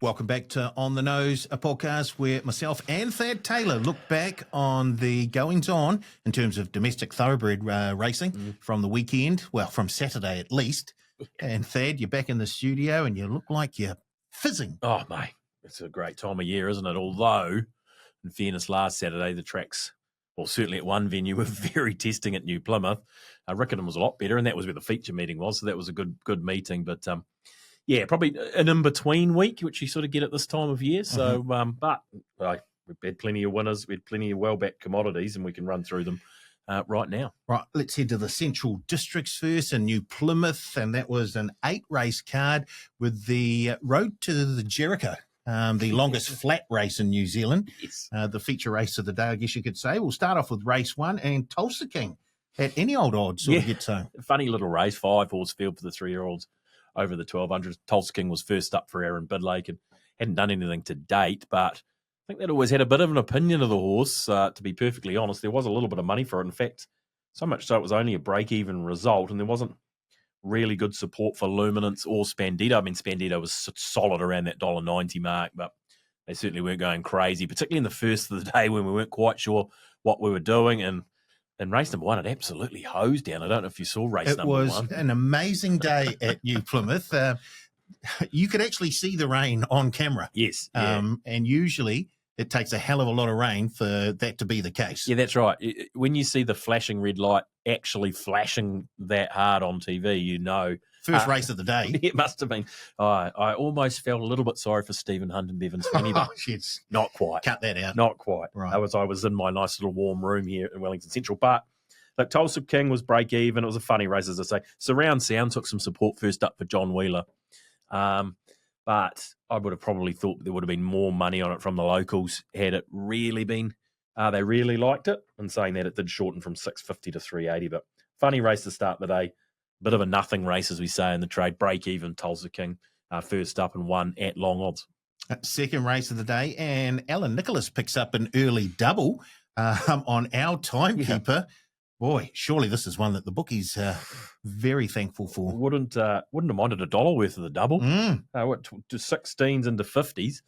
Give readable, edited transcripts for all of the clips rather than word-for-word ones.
Welcome back to On the Nose, a podcast where myself and Thad Taylor look back on the goings-on in terms of domestic thoroughbred racing from the weekend, well, from Saturday at least. And Thad, you're back in the studio and you look like you're fizzing. Oh, mate, it's a great time of year, isn't it? Although, in fairness, last Saturday, the tracks, well, certainly at one venue, were very testing at New Plymouth. Riccarton was a lot better, and that was where the feature meeting was, so that was a good meeting. But, yeah, probably an in-between week, which you sort of get at this time of year. So, but we've had plenty of winners. We had plenty of well-backed commodities, and we can run through them right now. Right, let's head to the Central Districts first in New Plymouth, and that was an 8-race card with the Road to the Jericho, the longest flat race in New Zealand. Yes. The feature race of the day, I guess you could say. We'll start off with race 1, and Tulsa King at any old odds sort of gets home. Funny little race, 5-horse field for the 3-year-olds. Over the 1200s. Tulsa King was first up for Aaron Bidlake and hadn't done anything to date, but I think they'd always had a bit of an opinion of the horse, to be perfectly honest. There was a little bit of money for it. In fact, so much so it was only a break-even result, and there wasn't really good support for Luminance or Spandito. I mean, Spandito was solid around that $1.90 mark, but they certainly weren't going crazy, particularly in the first of the day when we weren't quite sure what we were doing. And race number 1, it absolutely hosed down. I don't know if you saw race number 1. It was an amazing day at New Plymouth. You could actually see the rain on camera. Yes. And usually it takes a hell of a lot of rain for that to be the case. Yeah, that's right. When you see the flashing red light actually flashing that hard on TV, you know. First race of the day. It must have been. I almost felt a little bit sorry for Stephen Hunt and Bevan Sweeney, but not quite. Cut that out. Not quite. Right. I was in my nice little warm room here in Wellington Central. But look, Tulsa King was break even. It was a funny race, as I say. Surround Sound took some support first up for John Wheeler. But I would have probably thought there would have been more money on it from the locals had it really been. They really liked it, and saying that it did shorten from $6.50 to $3.80. But funny race to start the day. Bit of a nothing race, as we say in the trade. Break even, Tulsa King first up and won at long odds. Second race of the day, and Alan Nicholas picks up an early double on our timekeeper. Yeah. Boy, surely this is one that the bookies are very thankful for. Wouldn't have minded $1 worth of the double. What to 16s into 50s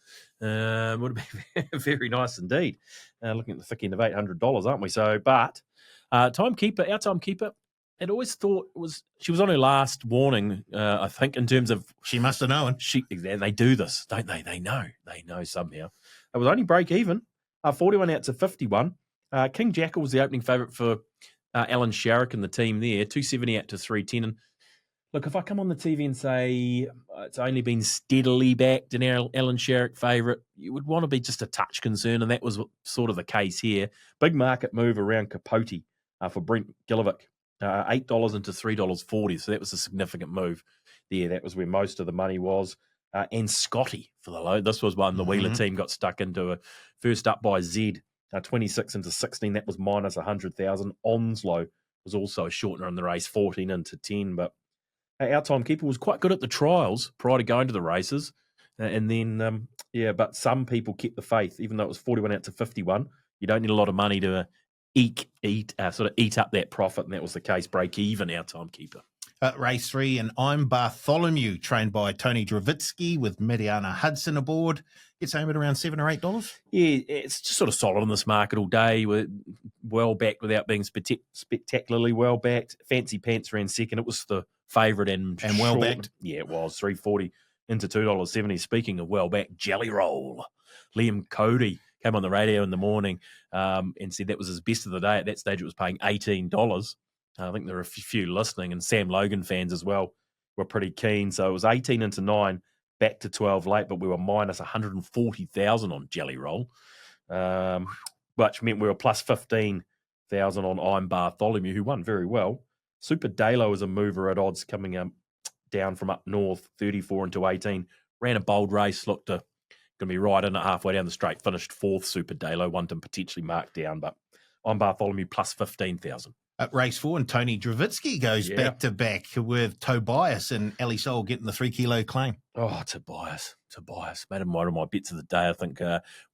would have been very nice indeed. Looking at the thick end of $800, aren't we? So, but our timekeeper. I'd always thought she was on her last warning, I think, in terms of... She must have known. They do this, don't they? They know somehow. It was only break even, 41 out to 51. King Jackal was the opening favourite for Alan Sharrock and the team there, 270 out to 310. And look, if I come on the TV and say it's only been steadily backed an Alan Sharrock favourite, you would want to be just a touch concerned, and that was sort of the case here. Big market move around Capote for Brent Gilovic. $8 into $3.40, so that was a significant move there. That was where most of the money was. And Scotty for the low. This was one the Wheeler team got stuck into. A first up by Z, 26 into 16. That was minus 100,000. Onslow was also a shortener in the race, 14 into 10. But our timekeeper was quite good at the trials prior to going to the races. And then, but some people kept the faith, even though it was 41 out to 51. You don't need a lot of money to eat up that profit, and that was the case. Break even, our timekeeper. Race 3, and I'm Bartholomew, trained by Tony Dravitsky with Mediana Hudson aboard. Gets home at around $7 or $8. Yeah, it's just sort of solid in this market all day. We're well backed without being spectacularly well backed. Fancy Pants ran second. It was the favourite and well backed. Yeah, it was $3.40 into $2.70. Speaking of well backed, Jelly Roll. Liam Cody came on the radio in the morning and said that was his best of the day. At that stage, it was paying $18. I think there were a few listening, and Sam Logan fans as well were pretty keen. So it was 18 into 9, back to 12 late, but we were minus 140,000 on Jelly Roll, which meant we were plus 15,000 on I'm Bartholomew, who won very well. Super Dalo is a mover at odds coming down from up north, 34 into 18. Ran a bold race, looked to going to be right in it halfway down the straight, finished fourth. Super Dalo, one to potentially mark down, but I'm Bartholomew plus 15,000. At race 4, and Tony Dravitsky goes back-to-back with Tobias and Ali Sol getting the 3-kilo claim. Oh, Tobias. Made him one of my bets of the day. I think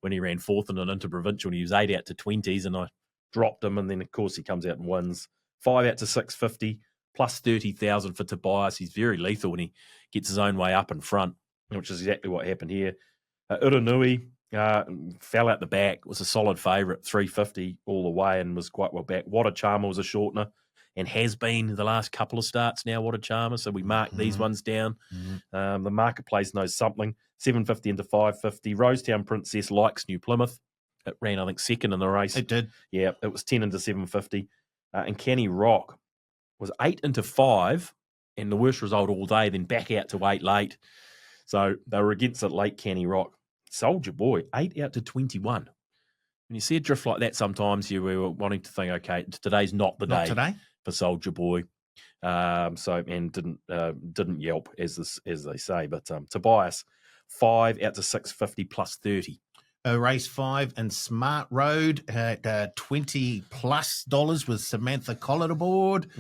when he ran fourth in an interprovincial, he was 8 out to 20s, and I dropped him, and then, of course, he comes out and wins. 5 out to 650, plus 30,000 for Tobias. He's very lethal when he gets his own way up in front. which is exactly what happened here. Uranui fell out the back, was a solid favourite, 350 all the way, and was quite well back. What a Charmer was a shortener and has been the last couple of starts now, What a Charmer. So we mark these ones down. The marketplace knows something. 750 into 550. Rosetown Princess likes New Plymouth. It ran, I think, second in the race. It did. Yeah, it was 10 into 750. And Canny Rock was 8 into 5, and the worst result all day, then back out to 8 late. So they were against it late, Canny Rock. Soldier Boy, 8 out to 21. When you see a drift like that, sometimes you were wanting to think, okay, today's not the day for Soldier Boy. And didn't yelp, as they say. But Tobias, 5 out to 650 plus 30. Race 5 and Smart Road at $20+ with Samantha Collett aboard.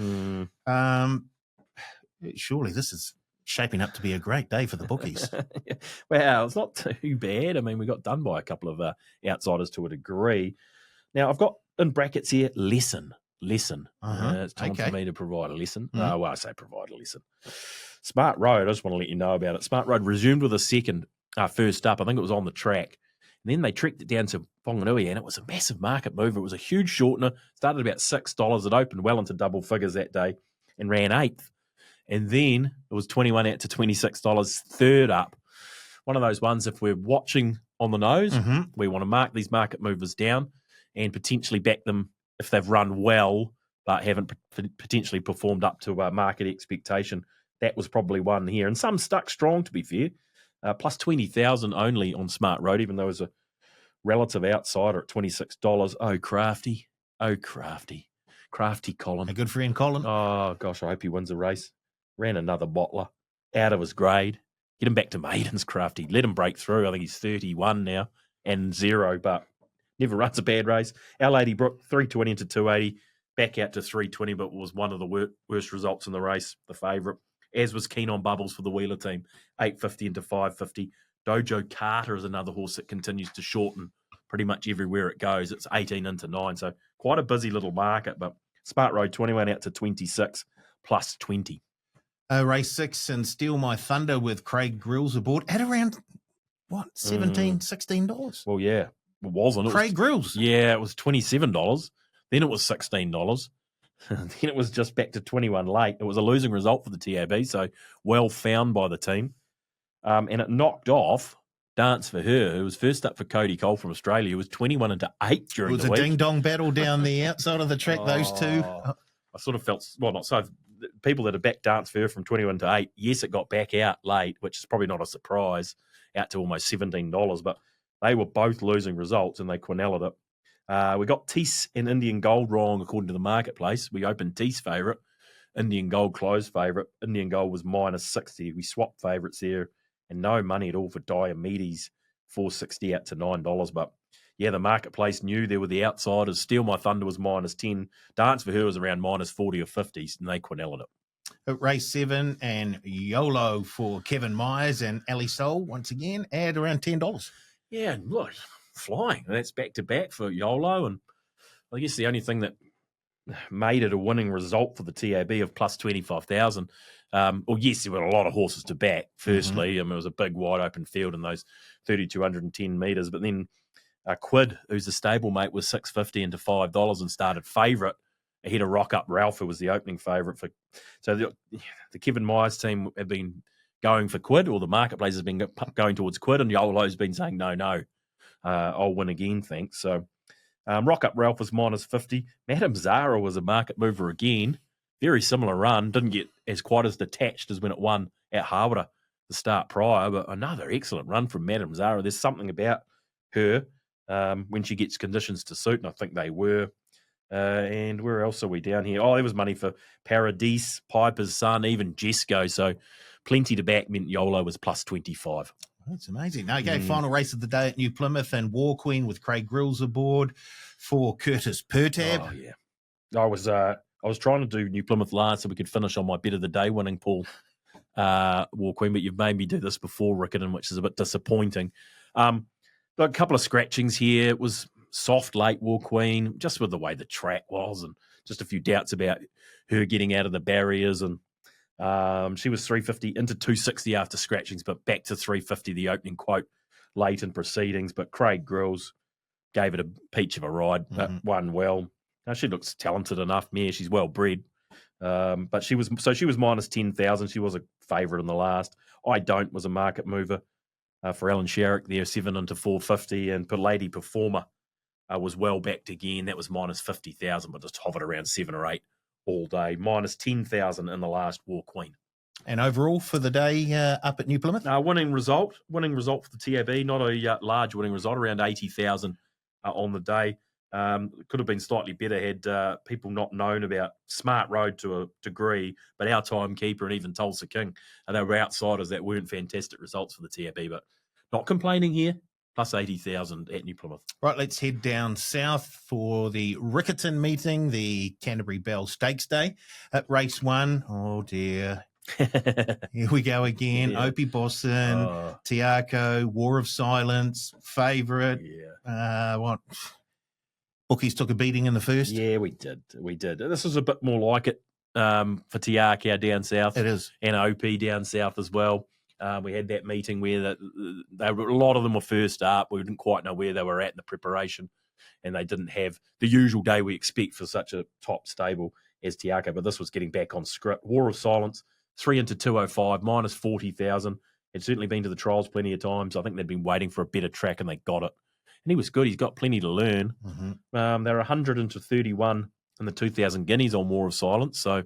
Surely this is shaping up to be a great day for the bookies. Well, it's not too bad. I mean, we got done by a couple of outsiders to a degree. Now, I've got in brackets here, lesson. It's time for me to provide a lesson. Well, I say provide a lesson. Smart Road, I just want to let you know about it. Smart Road resumed with a second first up. I think it was on the track. And then they trekked it down to Whanganui, and it was a massive market move. It was a huge shortener. Started about $6. It opened well into double figures that day and ran 8th. And then it was 21 out to $26, third up. One of those ones, if we're watching on the nose, we want to mark these market movers down and potentially back them if they've run well but haven't potentially performed up to market expectation. That was probably one here. And some stuck strong, to be fair. Plus 20,000 only on Smart Road, even though it was a relative outsider at $26. Oh, Crafty. Crafty Colin. A good friend, Colin. Oh, gosh, I hope he wins a race. Ran another bottler. Out of his grade. Get him back to maidens, Crafty. Let him break through. I think he's 31 now and 0, but never runs a bad race. Our Lady Brooke, 320 into 280. Back out to 320, but was one of the worst results in the race, the favourite. As was Keen on Bubbles for the Wheeler team, 850 into 550. Dojo Carter is another horse that continues to shorten pretty much everywhere it goes. It's 18 into 9, so quite a busy little market. But Smart Road, 21 out to 26, plus 20. Race 6 and Steal My Thunder with Craig Grills aboard at around, $17, $16? Well, yeah, it wasn't. Craig Grills. Yeah, it was $27. Then it was $16. Then it was just back to 21 late. It was a losing result for the TAB, so well found by the team. And it knocked off Dance for Her, who was first up for Cody Cole from Australia, who was 21 into 8 during the week. It was a ding-dong battle down the outside of the track, those two. I sort of felt, well, not so. People that have backed Dance for Her from 21 to 8, yes, it got back out late, which is probably not a surprise, out to almost $17, but they were both losing results and they quinelled it. We got Tees and Indian Gold wrong according to the marketplace. We opened Tees favourite, Indian Gold closed favourite. Indian Gold was minus 60. We swapped favourites there and no money at all for Diomedes, $4.60 out to $9. But yeah, the marketplace knew there were the outsiders. Steal My Thunder was minus 10. Dance for Her was around minus 40 or 50, and they quinelled it. At race 7 and YOLO for Kevin Myers and Ali Soul once again at around $10. Yeah, look, flying. That's back to back for YOLO, and I guess the only thing that made it a winning result for the TAB of plus 25,000. Well, yes, there were a lot of horses to back. Firstly, I mean, it was a big wide open field in those 3,210 metres, but then Quid, who's a stablemate, was $6.50 into $5 and started favourite ahead of Rock Up Ralph, who was the opening favourite for. So the Kevin Myers team have been going for Quid, or the marketplace has been going towards Quid, and YOLO's been saying no. I'll win again, thanks. So Rock Up Ralph was minus 50. Madame Zara was a market mover again. Very similar run. Didn't get as quite as detached as when it won at Hawera the start prior, but another excellent run from Madame Zara. There's something about her when she gets conditions to suit, and I think they were. And where else are we down here? Oh, there was money for Paradise, Piper's Son, even Jesco. So plenty to back meant YOLO was plus 25. That's amazing. Okay, final race of the day at New Plymouth and War Queen with Craig Grills aboard for Curtis Pertab. Oh, yeah. I was trying to do New Plymouth last so we could finish on my bet of the day winning pool, War Queen, but you've made me do this before, Riccarton, which is a bit disappointing. Got a couple of scratchings here. It was soft late War Queen, just with the way the track was, and just a few doubts about her getting out of the barriers. And She was 350 into 260 after scratchings, but back to 350, the opening quote late in proceedings. But Craig Grills gave it a peach of a ride, but won well. She looks talented enough, mare. She's well bred. But she was minus 10,000. She was a favourite in the last. I Don't was a market mover for Alan Sherrick there, 7 into 450, and Lady Performer was well backed again. That was minus 50,000, but just hovered around 7 or 8 all day. Minus 10,000 in the last, War Queen. And overall for the day up at New Plymouth? Winning result for the TAB, not a large winning result, around 80,000 on the day. Could have been slightly better had people not known about Smart Road to a degree, but our timekeeper and even Tulsa King, they were outsiders that weren't fantastic results for the TAB, but not complaining here. Plus 80,000 at New Plymouth. Right, let's head down south for the Riccarton meeting, the Canterbury Belle Stakes Day. At race 1, oh dear. Here we go again. Yeah. Opie Boston, Tiako, War of Silence, favourite. Yeah. What? Bookies took a beating in the first. Yeah, we did. This was a bit more like it for Tiako down south. It is. And OP down south as well. We had that meeting where a lot of them were first up. We didn't quite know where they were at in the preparation, and they didn't have the usual day we expect for such a top stable as Tiako, but this was getting back on script. War of Silence, 3 into 205, minus 40,000. Had certainly been to the trials plenty of times. I think they'd been waiting for a better track, and they got it. And he was good. He's got plenty to learn. They're 100 into 31 in the 2,000 guineas on War of Silence. So,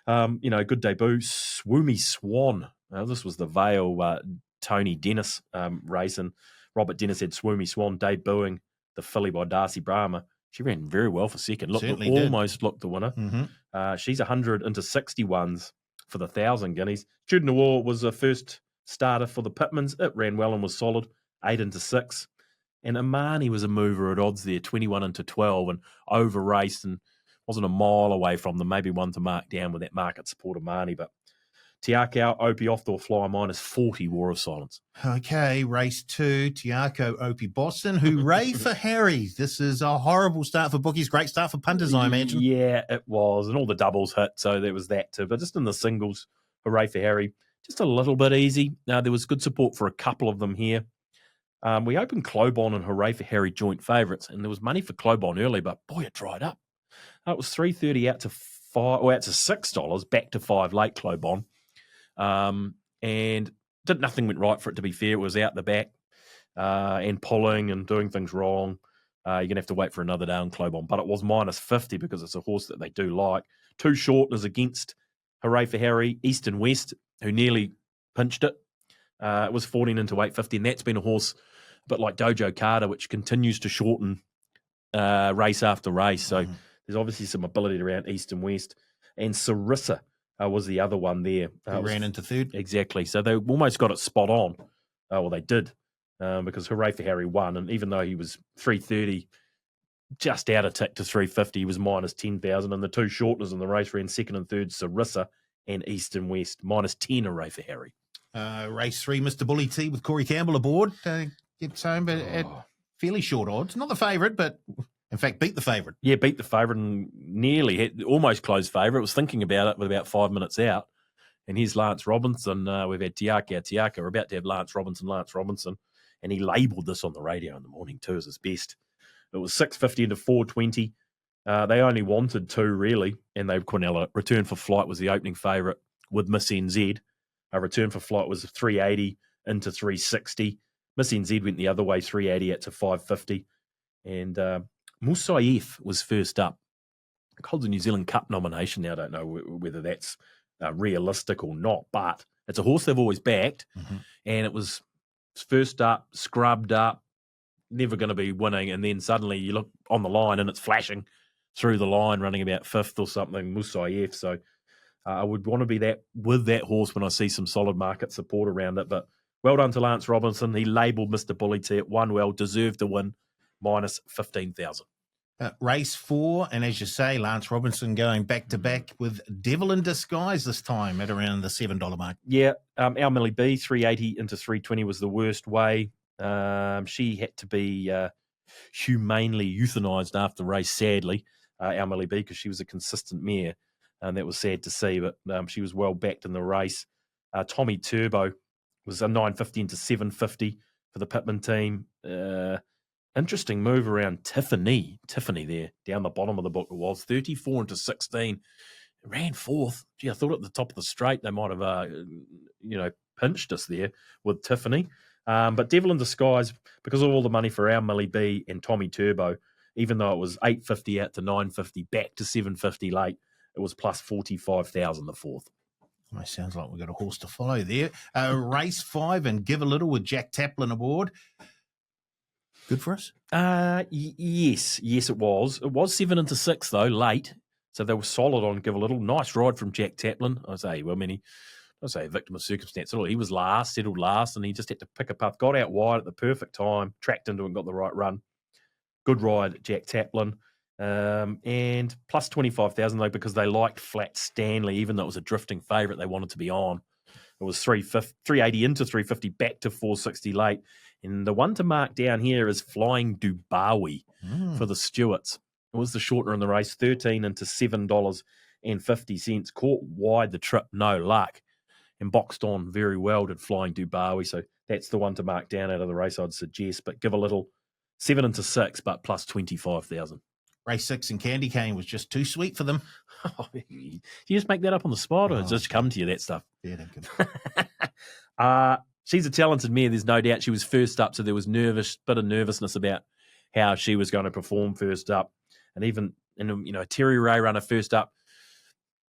good debut. Swoomy Swan. This was the Vale Tony Dennis race, and Robert Dennis had Swoomy Swan debuting the filly by Darcy Brahma. She ran very well for second. Almost looked the winner. She's 100 into 61s for the 1,000 guineas. Student War was the first starter for the Pitmans. It ran well and was solid, 8 into 6. And Amani was a mover at odds there, 21 into 12, and over raced and wasn't a mile away from them. Maybe one to mark down with that market support Amani, but Tiako, Opie off to a fly, minus 40, War of Silence. Okay, race 2, Tiako, Opie Boston. Hooray for Harry. This is a horrible start for bookies. Great start for punters, I imagine. Yeah, it was. And all the doubles hit, so there was that too. But just in the singles, hooray for Harry. Just a little bit easy. There was good support for a couple of them here. We opened Clobon and Hooray for Harry joint favourites, and there was money for Clobon early, but boy, it dried up. It was $3.30 out to $6, back to $5 late Clobon. And nothing went right for it, to be fair. It was out the back and pulling and doing things wrong. You're going to have to wait for another day on Clobon, but it was minus 50 because it's a horse that they do like. 2 shorteners against Hooray for Harry, East and West, who nearly pinched it. It was 14 into 850, and that's been a horse a bit like Dojo Carter, which continues to shorten race after race. So there's obviously some ability around East and West. And Sarissa was the other one there. Ran into third. Exactly. So they almost got it spot on. Well, they did, because Hooray for Harry won. And even though he was 330, just out of tick to 350, he was minus 10,000. And the 2 shorteners in the race ran second and third, Sarissa and East and West, minus 10 Hooray for Harry. Race 3, Mr. Bully T with Corey Campbell aboard. Gets home but at fairly short odds. Not the favourite, but in fact beat the favourite. Yeah, beat the favourite and nearly almost closed favourite. Was thinking about it with about 5 minutes out. And here's Lance Robinson. We've had Tiako. We're about to have Lance Robinson. And he labelled this on the radio in the morning too as his best. It was 650 into 420. They only wanted 2 really. And they Quinella. Return for Flight was the opening favourite with Miss NZ. A return for Flight was 380 into 360. Miss NZ went the other way, 380 out to 550. And Musaif was first up. It holds a New Zealand Cup nomination now. I don't know whether that's realistic or not, but it's a horse they've always backed. And it was first up, scrubbed up, never going to be winning. And then suddenly you look on the line and it's flashing through the line, running about 5th or something, Musaif. So I would want to be with that horse when I see some solid market support around it. But well done to Lance Robinson. He labelled Mr. Bully T. It won well, deserved to win, minus 15,000. Race 4, and as you say, Lance Robinson going back-to-back with Devil in Disguise this time at around the $7 mark. Yeah, our Millie B, 380 into 320 was the worst way. She had to be humanely euthanised after the race, sadly, our Millie B, because she was a consistent mare. and that was sad to see, but she was well backed in the race. Tommy Turbo was a 950 into 750 for the Pitman team. Interesting move around Tiffany there, down the bottom of the book. It was 34 into 16. Ran fourth. Gee, I thought at the top of the straight they might have, pinched us there with Tiffany. But Devil in Disguise, because of all the money for our Millie B and Tommy Turbo, even though it was 850 out to 950, back to 750 late, it was plus 45,000 the fourth. Well, sounds like we've got a horse to follow there. Race 5 and Give a Little with Jack Taplin aboard. Good for us? Yes, it was. It was 7 into 6, though, late. So they were solid on Give a Little. Nice ride from Jack Taplin. I say a victim of circumstance at all. He was settled last, and he just had to pick a puff. Got out wide at the perfect time, tracked into it and got the right run. Good ride, Jack Taplin. And plus 25,000, though, because they liked Flat Stanley, even though it was a drifting favourite, they wanted to be on. It was 380 into 350, back to 460 late. And the one to mark down here is Flying Dubawi for the Stewarts. It was the shorter in the race, 13 into $7.50. Caught wide the trip, no luck, and boxed on very well, did Flying Dubawi. So that's the one to mark down out of the race, I'd suggest. But Give a Little, 7 into 6, but plus 25,000. Race 6 and Candy Cane was just too sweet for them. You just make that up on the spot, or just come to you, that stuff? Yeah, She's a talented mare, there's no doubt. She was first up, so there was bit of nervousness about how she was going to perform first up. And even, a Terry Ray runner first up,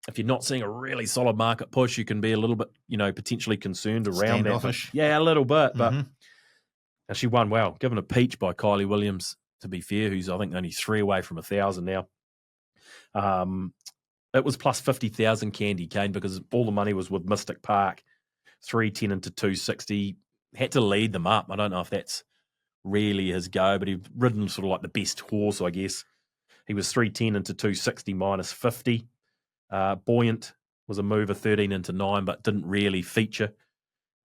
if you're not seeing a really solid market push, you can be a little bit, potentially concerned around standoffish. that. Yeah, a little bit, but she won well. Given a peach by Kylie Williams, to be fair, who's, I think, only 3 away from 1,000 now. It was plus 50,000 Candy Cane because all the money was with Mystic Park, 310 into 260. Had to lead them up. I don't know if that's really his go, but he'd ridden sort of like the best horse, I guess. He was 310 into 260 minus 50. Buoyant was a mover, 13 into 9, but didn't really feature.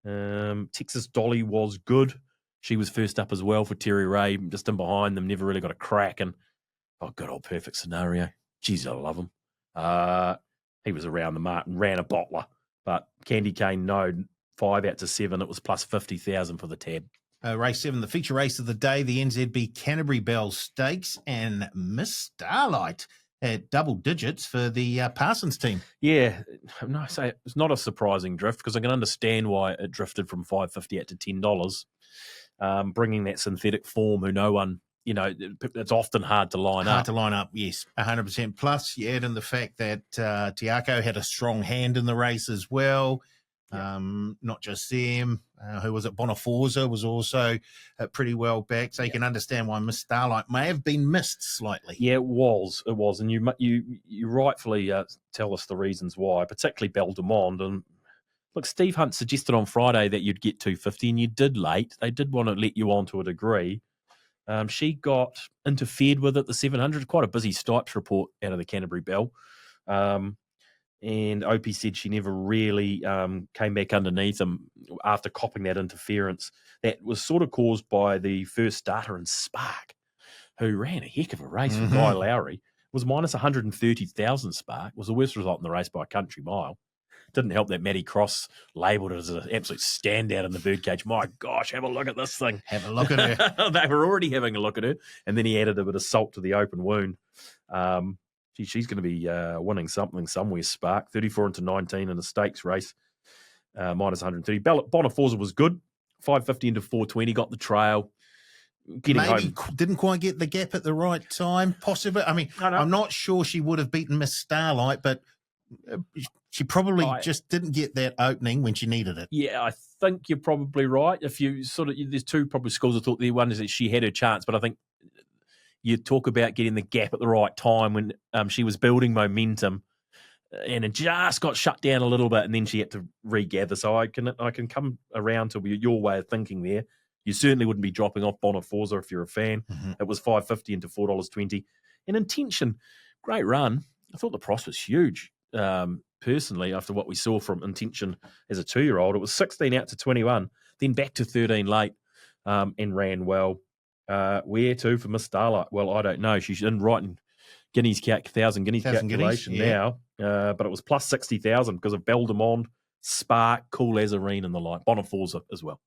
Texas Dolly was good. She was first up as well for Terry Ray, just in behind them, never really got a crack. And, good old Perfect Scenario. Jeez, I love him. He was around the mark and ran a bottler. But Candy Cane, no, 5 out to 7. It was plus 50,000 for the tab. Race 7, the feature race of the day, the NZB Canterbury Belle Stakes, and Miss Starlight at double digits for the Parsons team. Yeah, no, so it's not a surprising drift because I can understand why it drifted from $5.50 out to $10. Bringing that synthetic form who no one, it's often hard to line up. Hard to line up, yes, 100%. Plus, you add in the fact that Tiako had a strong hand in the race as well. Not just them. Who was it? Bonaforza was also pretty well back. So you can understand why Miss Starlight may have been missed slightly. Yeah, it was. And you rightfully tell us the reasons why, particularly Belle de Monde. And look, Steve Hunt suggested on Friday that you'd get 250, and you did late. They did want to let you on to a degree. She got interfered with at the 700. Quite a busy Stipes report out of the Canterbury Belle. And Opie said she never really came back underneath him after copping that interference. That was sort of caused by the first starter in Spark, who ran a heck of a race for Guy Lowry. It was minus 130,000 Spark. It was the worst result in the race by a country mile. Didn't help that Matty Cross labelled it as an absolute standout in the birdcage. My gosh, have a look at this thing. Have a look at her. They were already having a look at her. And then he added a bit of salt to the open wound. She's going to be winning something somewhere, Spark. 34 into 19 in a stakes race, minus 130. Bonaforza was good. 550 into 420, got the trail. Maybe home. Didn't quite get the gap at the right time, possibly. I mean, I'm not sure she would have beaten Miss Starlight, but she probably just didn't get that opening when she needed it. Yeah, I think you're probably right. If you there's two probably schools of thought. The one is that she had her chance, but I think you talk about getting the gap at the right time when she was building momentum, and it just got shut down a little bit, and then she had to regather. So I can come around to your way of thinking there. You certainly wouldn't be dropping off Bonaforza if you're a fan. It was $5.50 into $4.20. And Intention, great run. I thought the price was huge. Personally, after what we saw from Intention as a 2-year-old, it was 16 out to 21, then back to 13 late, and ran well. Where to for Miss Starlight? Well, I don't know. She's in right and Guineas 1,000 Guineas 1,000 guineas, calculation yeah. now, but it was plus 60,000 because of Beldemond, Spark, Cool Azarine, and the like. Bonaforza as well.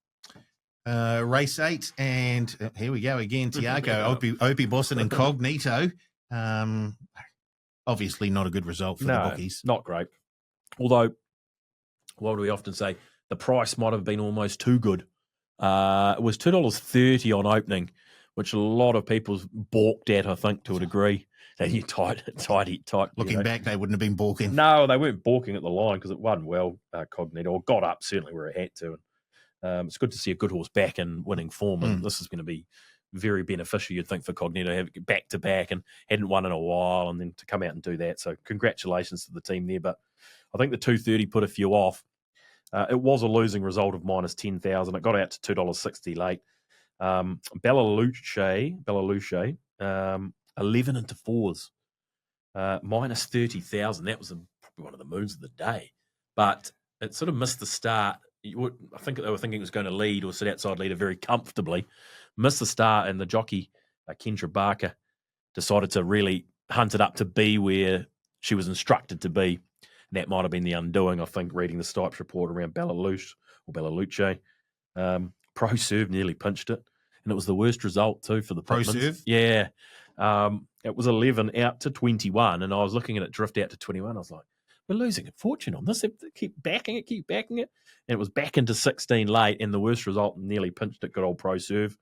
Race 8, and here we go again. Tiago, Opie Boston, Incognito. Obviously not a good result for the bookies. Not great. Although, what do we often say? The price might have been almost too good. It was $2.30 on opening, which a lot of people balked at, I think, to a degree. And you tight. Looking back, they wouldn't have been balking. No, they weren't balking at the line because it won well, Cognito, or got up certainly where it had to. And it's good to see a good horse back in winning form, and this is going to be very beneficial, you'd think, for Cognito to have back to back and hadn't won in a while, and then to come out and do that. So congratulations to the team there. But I think the 230 put a few off. It was a losing result of minus 10,000. It got out to $2.60 late. Bella Luce, 11 into fours, minus 30,000. That was probably one of the moves of the day, but it sort of missed the start. I think they were thinking it was going to lead or sit outside leader very comfortably. Missed the start, and the jockey, Kendra Barker, decided to really hunt it up to be where she was instructed to be. And that might have been the undoing, I think, reading the Stipes report around Bella Luce. Pro Serve nearly pinched it, and it was the worst result too for the Pro Pitmans. Serve? Yeah. It was 11 out to 21, and I was looking at it drift out to 21. I was like, we're losing a fortune on this. They keep backing it. And it was back into 16 late, and the worst result nearly pinched it. Good old Pro Serve.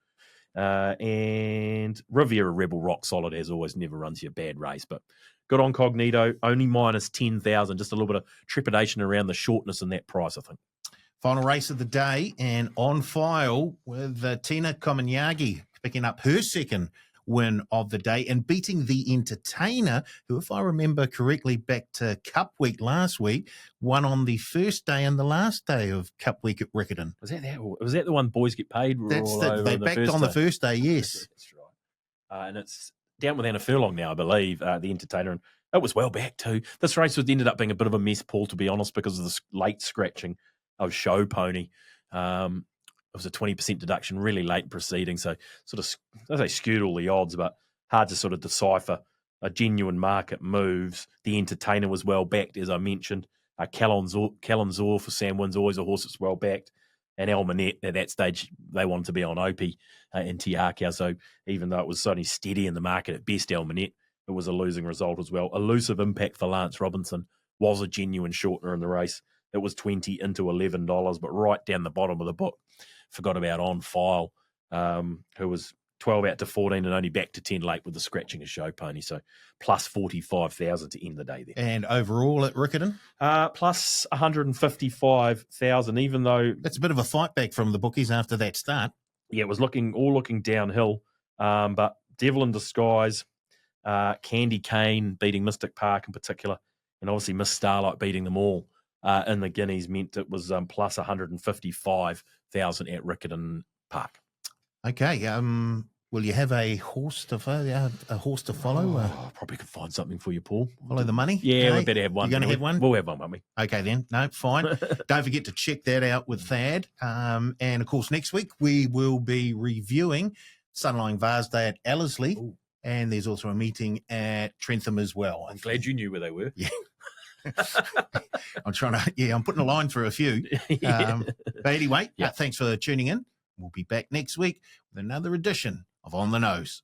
And Riviera Rebel rock solid as always, never runs you a bad race, but good on Cognito, only minus 10,000, just a little bit of trepidation around the shortness in that price, I think. Final race of the day, and on file with Tina Komanyagi picking up her second win of the day and beating the Entertainer, who, if I remember correctly, back to Cup Week last week, won on the first day and the last day of Cup Week at Riccarton. Was that the one boys get paid? They backed on the first day, yes. That's right. And it's down with Anna Furlong now, I believe, the Entertainer, and it was well back too. This race ended up being a bit of a mess, Paul, to be honest, because of the late scratching of Show Pony. It was a 20% deduction really late in proceeding, so sort of, they skewed all the odds, but hard to sort of decipher a genuine market moves. The Entertainer was well backed, as I mentioned. Callanzor for Sam Wynn's always a horse that's well backed. And Almanet, at that stage, they wanted to be on Opie and Tiakau, so even though it was only steady in the market at best, Almanet, it was a losing result as well. Elusive Impact for Lance Robinson was a genuine shortener in the race. It was $20 into $11, but right down the bottom of the book, forgot about On File, who was 12 out to 14 and only back to 10 late with the scratching of Show Pony. So plus 45,000 to end the day there. And overall at Riccarton? Plus 155,000, even though... That's a bit of a fight back from the bookies after that start. Yeah, it was looking downhill. But Devil in Disguise, Candy Cane beating Mystic Park in particular, and obviously Miss Starlight beating them all in the Guineas meant it was plus 155,000 at Riccarton Park. Okay. Will you have a horse to follow? Probably could find something for you, Paul. Follow the money? Yeah, we better have one. You're going to have one? We'll have one, won't we? Okay, then. No, fine. Don't forget to check that out with Thad. And, of course, next week we will be reviewing Sunlying Vars Day at Ellerslie. Ooh. And there's also a meeting at Trentham as well. I'm glad you knew where they were. Yeah. I'm putting a line through a few. But anyway, thanks for tuning in. We'll be back next week with another edition of On the Nose.